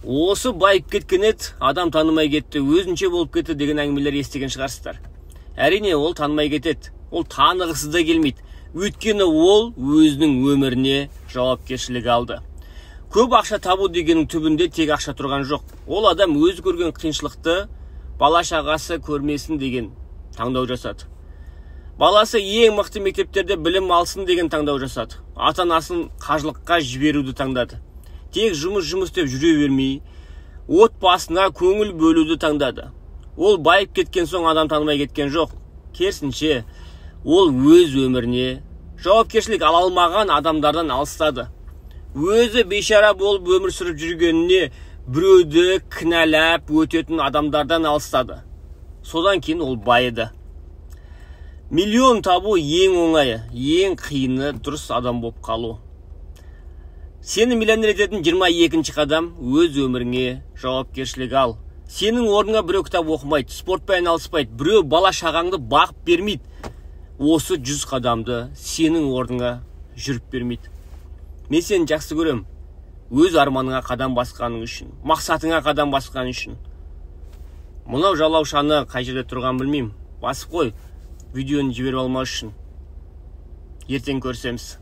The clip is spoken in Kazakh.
Осы байып кеткен еді, адам танымай кетті, өзінше болып кетті деген әңгімелер естіген шығарсыздар. Әрине, ол танымай кетеді, ол танығысыз да келмейді. Өйткені ол өзінің өміріне жауапкершілік алды. Көп ақша табу дегеннің түбінде тек ақша тұрған жоқ. Ол адам өзі көрген қиыншылықты бала шағасы көрмесін деген таңдау жасады. Баласы ең мықты мектептерде білім алсын деген таңдау жасады. Ата-анасын қажылыққа жіберуді таңдады. Тек жұмыс деп жүре бермей, отбасына көңіл бөлуді таңдады. Ол байып кеткен соң адам танымай кеткен жоқ. Керісінше, ол өз өміріне жауапкершілік ала алмаған адамдардан алыстады. Өзі бейшара болып өмір сүріп жүргеніне біреуді кінәлап өтетін адамдардан алыстады. Содан кейін ол байыды. Миллион табу ең оңайы, ең қиыны дұрыс адам болып қалу. Сені миллионер ететін 22-ші қадам өз өміріңе жауапкершілік ал. Сенің орныңа біреу кітап оқымайды, спортпен айналыспайды, біреу бала шағаңды бағып бермейді. Осы 100 қадамды сенің орныңа жүріп бермейді. Мен сені жақсы көрем. Өз арманыңа қадам басқаның үшін, мақсатыңа қадам басқаның үшін. Мынау жалаушаны қай жерде тұрған білмеймін. Басып қой, видеоны жіберіп алмас үшін. Ертең көрсеміз.